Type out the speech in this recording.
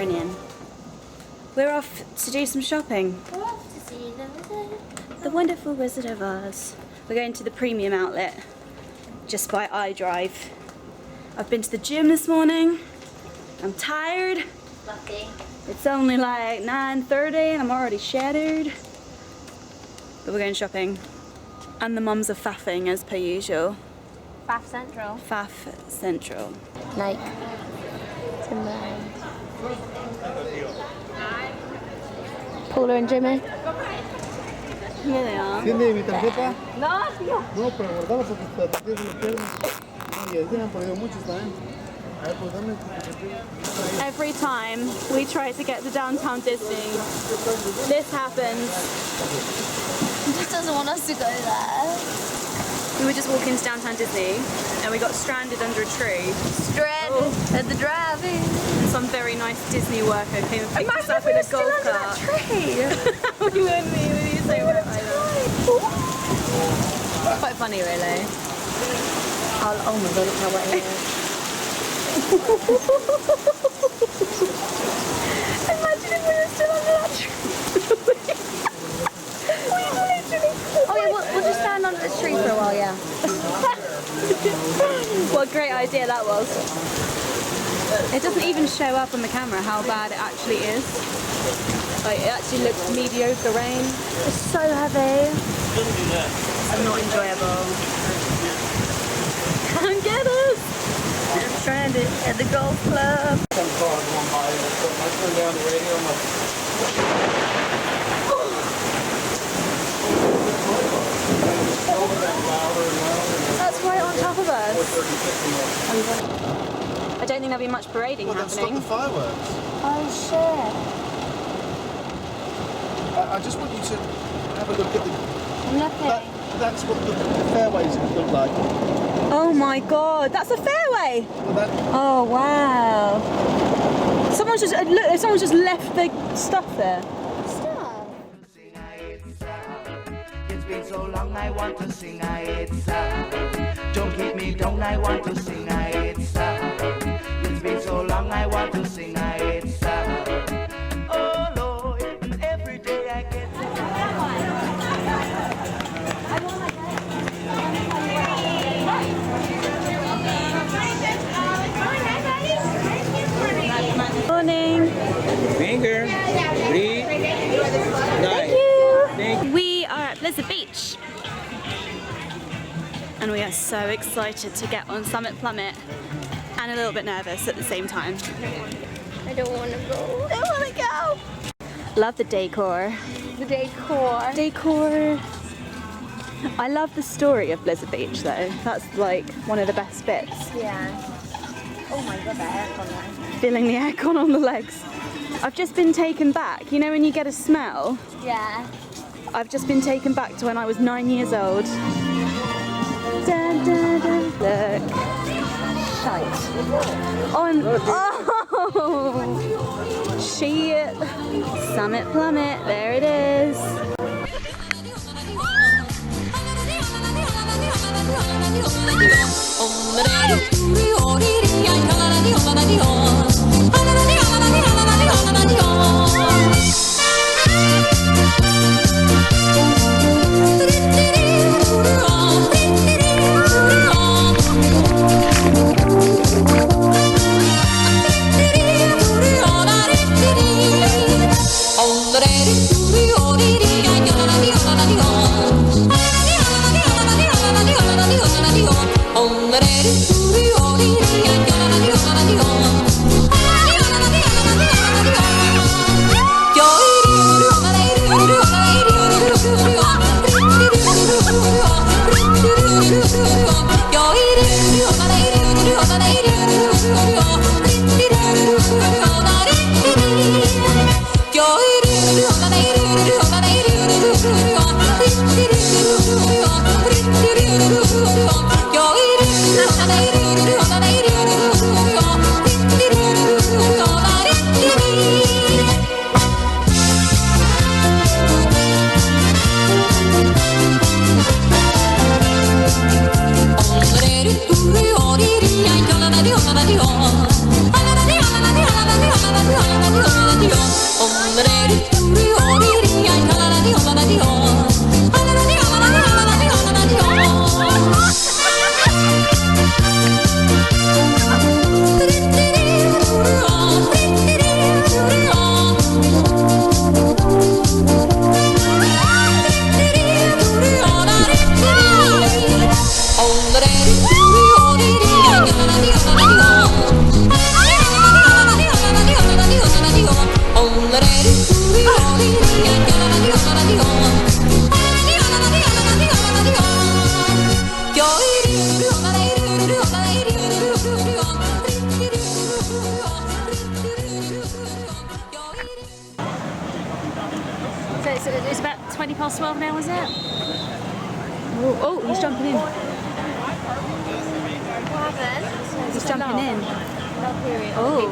morning. We're off to do some shopping. We're off to see The wonderful Wizard of Oz. We're going to the premium outlet just by iDrive. I've been to the gym this morning. I'm tired. Lucky. It's only like 9:30 and I'm already shattered. But we're going shopping. And the mums are faffing as per usual. Faff Central. Faff Central. Like Timberland. Paula and Jimmy. Here they are. ¿Tiene mi tarjeta? No, tío. No, pero guardala porque la tarjeta se lo pierden. Y así han perdido muchos también. A ver, pues dame tu tarjeta. Every time we try to get to downtown Disney, this happens. He just doesn't want us to go there. We were just walking to downtown Disney and we got stranded under a tree. Stranded at the drive-in. Some very nice Disney worker came and picked us up in a golf cart. Tree. We wouldn't be so wet either. Quite funny, really. Oh my god, look how wet it is. Imagine if we were still under that tree. Oh yeah, we'll just stand under this tree for a while, yeah. What a great idea that was. It doesn't even show up on the camera how bad it actually is. Like, it actually looks mediocre rain. It's so heavy. It's not enjoyable. Come get us! We're stranded at the golf club. Some car going by and I turned down the radio. I'm like, That's right on top of us. I don't think there'll be much parading well, then stop happening. the fireworks. Oh shit. I just want you to have a look at the... I'm looking. That's what the fairways look like. Oh my god, that's a fairway! Well, that, Oh wow. Someone's just look, someone's just left the stuff there. Stop. It's been so long, I want to sing it's don't keep me down, I want to sing it's been so long, I want to sing it's oh Lord, every day I get Morning. Finger, three, nine. Thank you. We are at Blizzard Beach. And we are so excited to get on Summit Plummet and a little bit nervous at the same time. I don't want to go. I want to go. Love the decor. The decor. Decor. I love the story of Blizzard Beach though. That's like one of the best bits. Yeah. Oh my god, that aircon there. Feeling the aircon on the legs. I've just been taken back. You know when you get a smell? Yeah. I've just been taken back to when I was 9 years old. Dun, dun, dun. Look. Shite. Oh, shit. Summit Plummet, there it is. On the It's about 20 past 12 now, is it? Oh, he's jumping in. He's jumping in. Oh.